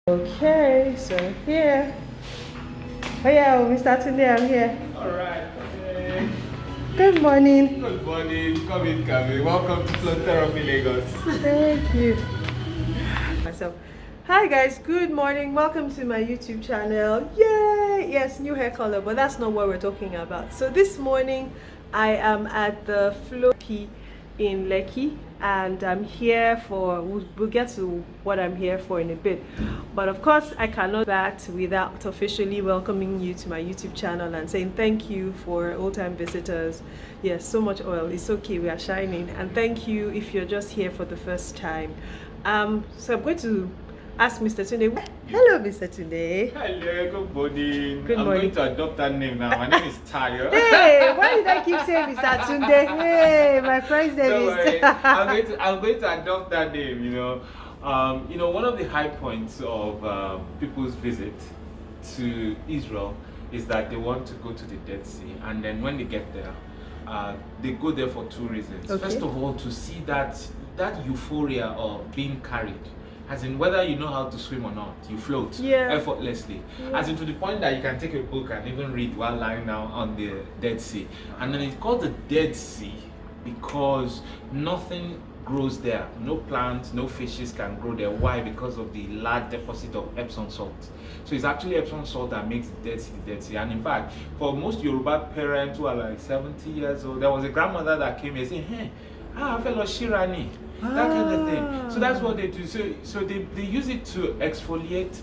Okay, so here. Oh yeah, Mr. Tunde, I'm here. Alright, okay. Good morning. Good morning. Come in, come in. Welcome to Floatherapy, Lagos. Thank you. Myself. Hi guys, good morning. Welcome to my YouTube channel. Yay! Yes, new hair color, but that's not what we're talking about. So this morning I am at the Floatherapy in Lekki, and I'm here for, we'll get to what I'm here for in a bit, but of course I cannot do that without officially welcoming you to my YouTube channel and saying thank you for old-time visitors. Yes, so much oil, it's okay, we are shining. And thank you if you're just here for the first time. So I'm going to ask Mr. Tunde. Hello, Mr. Tunde. Hello, good morning. Good morning. I'm going to adopt that name now. My name is Tayo. Hey, why did I keep saying Mr. Tunde? Hey, my friend's name Don't worry. is. I'm going to adopt that name. One of the high points of people's visit to Israel is that they want to go to the Dead Sea, and then when they get there, they go there for two reasons. Okay. First of all, to see that euphoria of being carried. As in, whether you know how to swim or not, you float effortlessly. Yeah. As in, to the point that you can take a book and even read while lying down on the Dead Sea. And then it's called the Dead Sea because nothing grows there. No plants, no fishes can grow there. Why? Because of the large deposit of Epsom salt. So it's actually Epsom salt that makes the Dead Sea the Dead Sea. And in fact, for most Yoruba parents who are like 70 years old, there was a grandmother that came here saying, hey, fellow Shirani. That kind of thing. So that's what they do. So they use it to exfoliate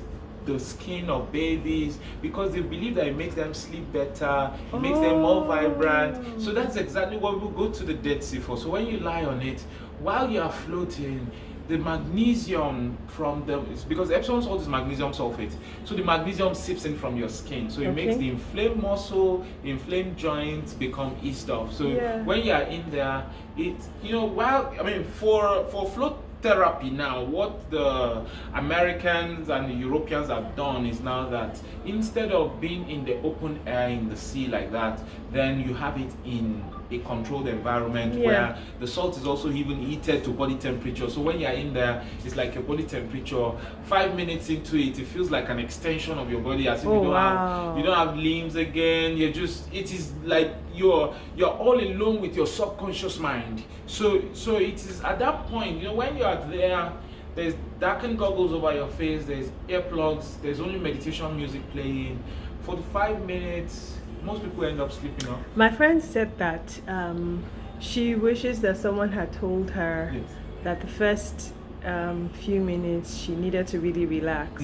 the skin of babies because they believe that it makes them sleep better, it makes them more vibrant. So that's exactly what we go to the Dead Sea for. So when you lie on it, while you are floating, the magnesium from because Epsom salt is magnesium sulfate, so the magnesium seeps in from your skin, so it makes the inflamed muscle, the inflamed joints become eased off. So when you are in there, for float therapy now, what the Americans and the Europeans have done is now that instead of being in the open air in the sea like that, then you have it in a controlled environment where the salt is also even heated to body temperature. So when you're in there, it's like your body temperature. 5 minutes into it, it feels like an extension of your body, as if you don't have limbs again. It is like you're all alone with your subconscious mind. So it is at that point, when you are there, there's darkened goggles over your face, there's earplugs, there's only meditation music playing. 45 minutes, most people end up sleeping off. My friend said that she wishes that someone had told her that the first few minutes she needed to really relax.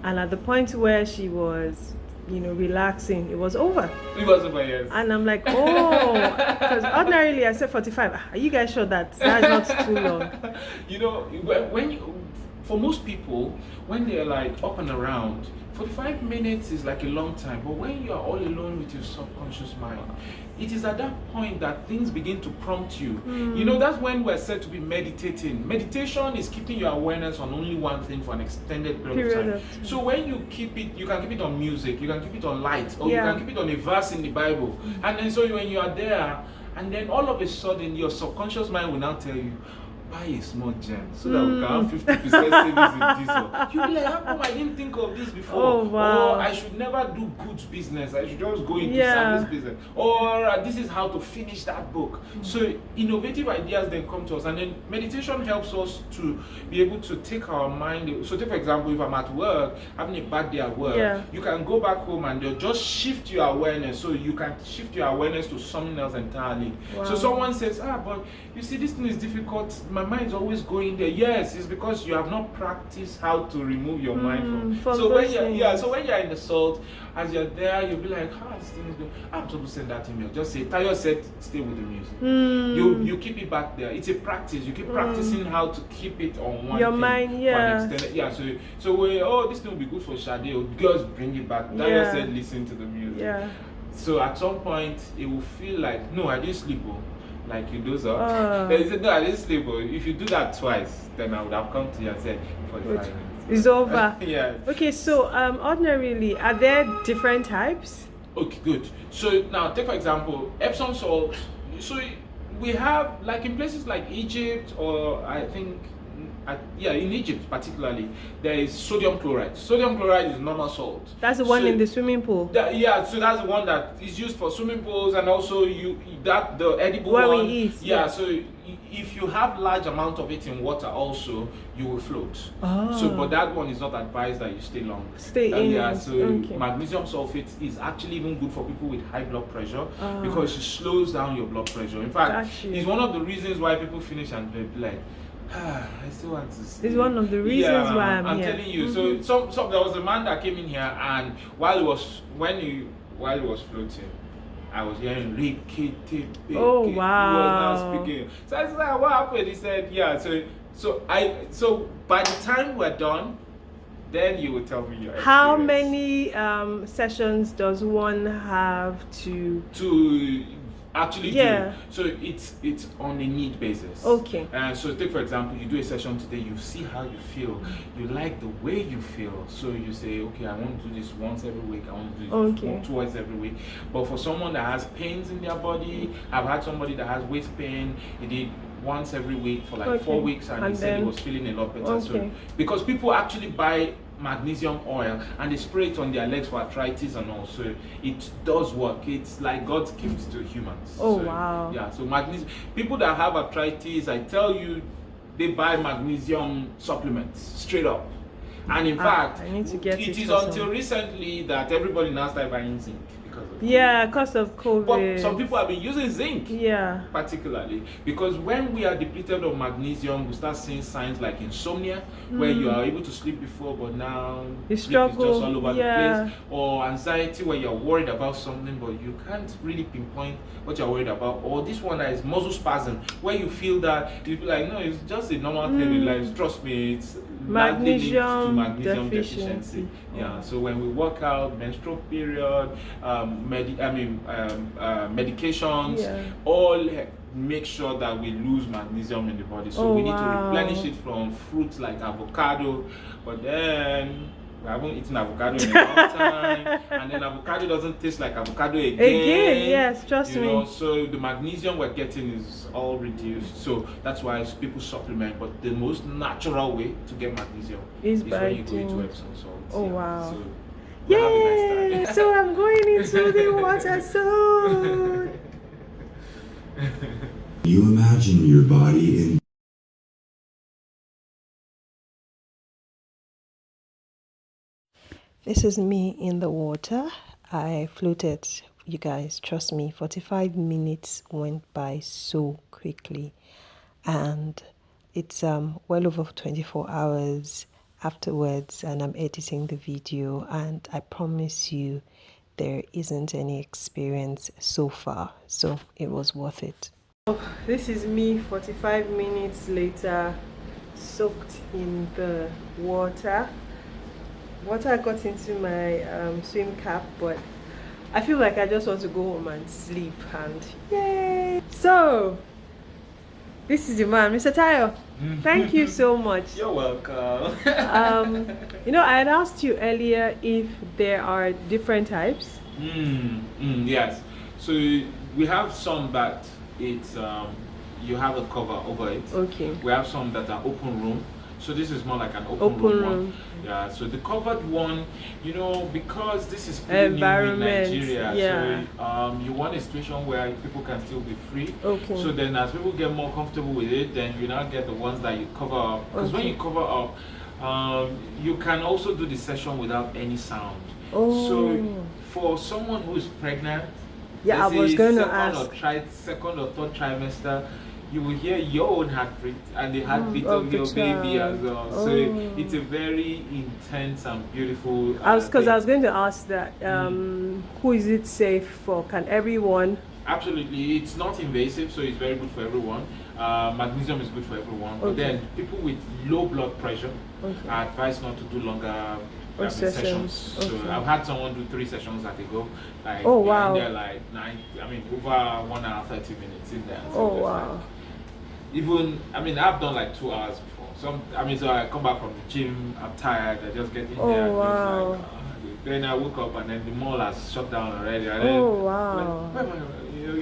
And at the point where she was relaxing, it was over. It was over, yes. And I'm like, oh, because ordinarily I said 45. Are you guys sure that's not too long? For most people, when they're like up and around, 45 minutes is like a long time. But when you are all alone with your subconscious mind, it is at that point that things begin to prompt you. That's when we're said to be meditating. Meditation is keeping your awareness on only one thing for an extended period of time. So when you keep it, you can keep it on music, you can keep it on light, or you can keep it on a verse in the Bible. And then so when you are there, and then all of a sudden your subconscious mind will now tell you, buy a small gem so that we can have 50% savings in diesel. You'll be like, how come I didn't think of this before? Oh, wow. Or I should never do goods business. I should just go into service business. Or this is how to finish that book. So innovative ideas then come to us. And then meditation helps us to be able to take our mind. So take for example, if I'm at work, having a bad day at work, you can go back home and they'll just shift your awareness. So you can shift your awareness to something else entirely. Wow. So someone says, but you see, this thing is difficult. My mind is always going there. Yes, it's because you have not practiced how to remove your mind from. So when you're in the salt, as you're there, you'll be like, this thing is good. I'm supposed to send that email. Just say, Tayo said, stay with the music. You keep it back there. It's a practice. You keep practicing how to keep it on one thing mind, for an extended. So this thing will be good for Shade. Or girls bring it back. Tayo said, listen to the music. So at some point, it will feel like, no, I didn't sleep. Like you doze off. Then he said, no, I didn't sleep. If you do that twice, then I would have come to you and said, 45 minutes. It's over. Yeah. Okay, so ordinarily, are there different types? Okay, good. So now, take for example, Epsom salt. So we have, like in places like Egypt, or I think yeah, in Egypt particularly, there is sodium chloride. Sodium chloride is normal salt. That's the one in the swimming pool. Yeah, so that's the one that is used for swimming pools, and also the edible Where one. we eat. Yeah, so if you have large amount of it in water, also you will float. Oh. So, but that one is not advised that you stay long. Stay in. Yeah, so okay. magnesium sulfate is actually even good for people with high blood pressure because it slows down your blood pressure. In fact, it's one of the reasons why people finish and they're like, I still want to sleep. It's one of the reasons why I'm here. telling you. So there was a man that came in here, and while he was floating, I was hearing Rikiti. Oh wow! He was now speaking. So I was like, what happened? He said, yeah. So by the time we're done, then you will tell me your experience. How many sessions does one have to actually do? So it's on a need basis. Okay. So take for example, you do a session today, you see how you feel, you like the way you feel, so you say, okay, I want to do this once every week, I want to do this twice every week. But for someone that has pains in their body, I've had somebody that has waist pain, he did once every week for like 4 weeks, and he said he was feeling a lot better. So because people actually buy magnesium oil and they spray it on their legs for arthritis and all, so it does work. It's like God's gift to humans. Wow. Yeah, so magnesium, people that have arthritis, I tell you, they buy magnesium supplements straight up. And in fact, it is until recently that everybody now started buying zinc. Because of COVID. But some people have been using zinc. Yeah. Particularly because when we are depleted of magnesium, we start seeing signs like insomnia, where you are able to sleep before, but now you struggle. Sleep is just all over the place. Or anxiety, where you're worried about something, but you can't really pinpoint what you're worried about. Or this one that is muscle spasm, where you feel that you be like, no, it's just a normal thing in life. Trust me, it's magnesium deficiency. Yeah. So when we work out, menstrual period, medications, all make sure that we lose magnesium in the body. So we need to replenish it from fruits like avocado, but then we haven't eaten avocado in a long time, and then avocado doesn't taste like avocado again. Yes, trust me. So the magnesium we're getting is all reduced. So that's why people supplement. But the most natural way to get magnesium is when you go into Epsom salts. Wow. So yay! So I'm going into the water soon. You imagine your body in This is me in the water. I floated, you guys, trust me, 45 minutes went by so quickly, and it's well over 24 hours afterwards, and I'm editing the video, and I promise you there isn't any experience so far, so it was worth it. This is me 45 minutes later, soaked in the water. Water got into my swim cap, but I feel like I just want to go home and sleep, and yay! So this is the man, Mr. Tayo. Thank you so much. You're welcome. I had asked you earlier if there are different types. Yes. So we have some that it's you have a cover over it. Okay. We have some that are open room. So this is more like an open room one. Yeah, so the covered one, because this is pretty new in Nigeria, so you want a situation where people can still be free. Okay. So then as people get more comfortable with it, then you now get the ones that you cover up. Because when you cover up, you can also do the session without any sound. So for someone who is pregnant, I was going to ask. Second or third trimester, you will hear your own heartbeat and the heartbeat of your baby as well. So it's a very intense and beautiful. I was going to ask that. Who is it safe for? Can everyone? Absolutely, it's not invasive, so it's very good for everyone. Magnesium is good for everyone. But then people with low blood pressure are advised not to do longer sessions. So I've had someone do 3 sessions at a go. Like, and they're like over 1 hour 30 minutes in there. So I've done like 2 hours before. So I come back from the gym, I'm tired, I just get in there and then I woke up and then the mall has shut down already. And then, Oh wow. like,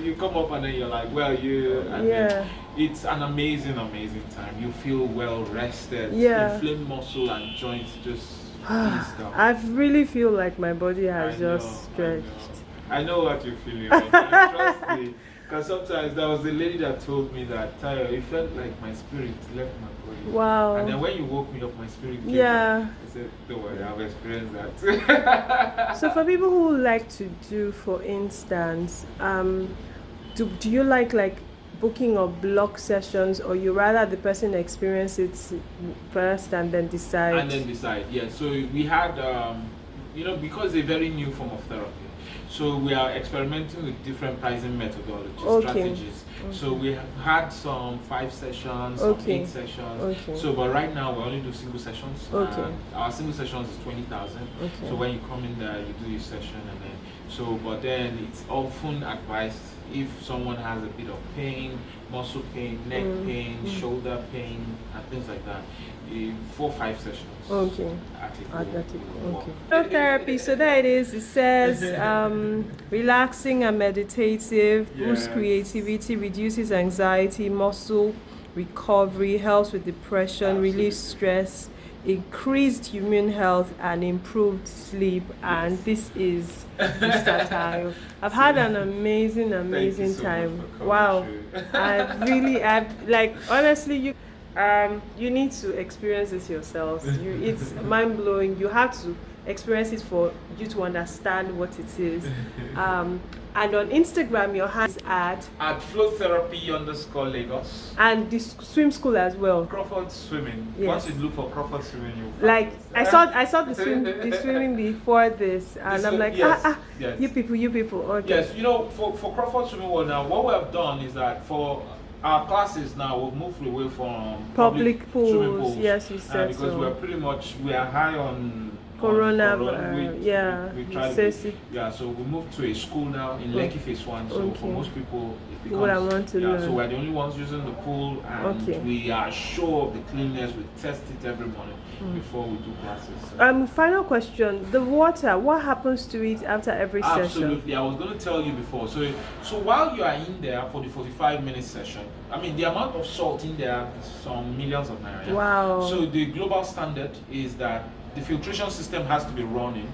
you come up and then you're like, well, and then it's an amazing time. You feel well rested. Inflamed muscle and joints just ease down. I really feel like my body has just stretched. I know what you're feeling right now. Trust me. Because sometimes there was a lady that told me that, Tayo, it felt like my spirit left my body. Wow. And then when you woke me up, my spirit came back. I said, don't worry, I've experienced that. So for people who like to do, for instance, do you like booking or block sessions, or you rather the person experience it first and then decide? And then decide, yeah. So we had, because it's a very new form of therapy. So we are experimenting with different pricing methodologies, strategies. So we have had some 5 sessions, some 8 sessions. So, but right now we only do single sessions. Our single sessions is 20,000. So when you come in there, you do your session, and then but then it's often advised if someone has a bit of pain, muscle pain, neck pain, shoulder pain, and things like that. 4 or 5 sessions. Floatherapy, so there it is. It says relaxing and meditative, boosts creativity, reduces anxiety, muscle recovery, helps with depression, relieves stress, increased immune health, and improved sleep. And this is Mr. Tayo. I've had an amazing time. Wow. Honestly, you need to experience this yourselves. It's mind-blowing. You have to experience it for you to understand what it is. And on Instagram, your hand is at Floatherapy_Lagos. And the swim school as well. Crawford Swimming. Once you look for Crawford Swimming, you'll find I saw the swimming before this, and I'm like, you people. Okay. Yes, for Crawford Swimming now, what we have done is that for our classes now, we've moved away from public pools. Swimming pools. Yes, you said because we are high on Corona. So we moved to a school now in Lekki Phase 1. So for most people, it becomes, I want to learn. So we're the only ones using the pool, and we are sure of the cleanliness. We test it every morning before we do classes. Final question: the water, what happens to it after every session? Absolutely, I was going to tell you before. So while you are in there for the 45-minute session, I mean the amount of salt in there is some millions of naira. Yeah? Wow. So the global standard is that the filtration system has to be running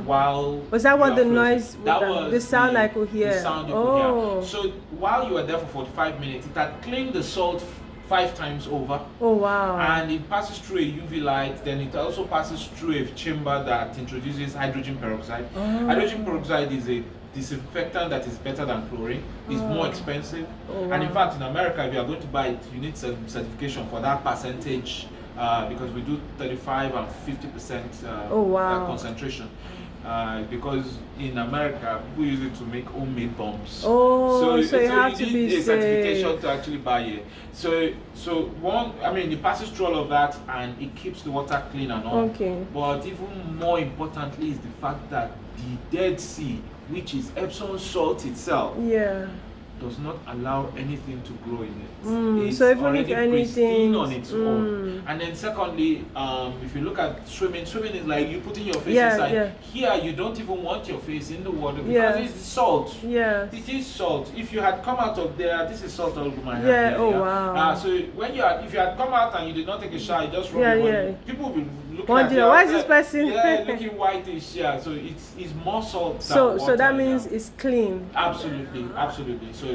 while. Was that what the noise? The sound I could hear. The sound you could hear. So while you were there for 45 minutes, it had cleaned the salt 5 times over. Oh wow. And it passes through a UV light, then it also passes through a chamber that introduces hydrogen peroxide. Hydrogen peroxide is a disinfectant that is better than chlorine. It's more expensive. And in fact, in America, if you are going to buy it, you need some certification for that percentage, because we do 35 and 50% concentration. Because in America, people use it to make homemade bombs. So you have to be a certification to actually buy it. So it passes through all of that, and it keeps the water clean and all. But even more importantly is the fact that the Dead Sea, which is Epsom salt itself, does not allow anything to grow in it. It's so even already if anything on its own. And then secondly, if you look at swimming is like you putting your face inside. Here you don't even want your face in the water because it's salt. It is salt. If you had come out of there, this is salt all over my hand. Wow. So if you had come out and you did not take a shower, you just rub people will be looking at you. Why is this person looking whitish? So it's more salt than water. So that means it's clean. Absolutely. So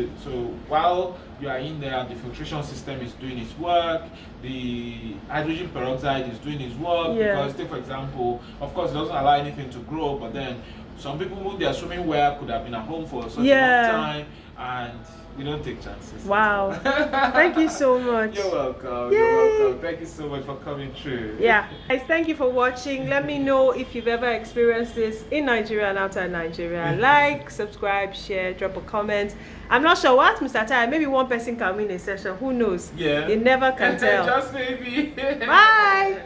while you are in there, the filtration system is doing its work, the hydrogen peroxide is doing its work, because take for example, of course it doesn't allow anything to grow, but then some people who their swimming wear could have been at home for such a long time, and we don't take chances. Wow. Thank you so much. You're welcome. You're welcome. Thank you so much for coming through. Guys, thank you for watching. Let me know if you've ever experienced this in Nigeria and outside Nigeria. Like, subscribe, share, drop a comment. I'm not sure what, Mr. Tayo. Maybe one person can win a session. Who knows? You never can tell. Just maybe. Bye.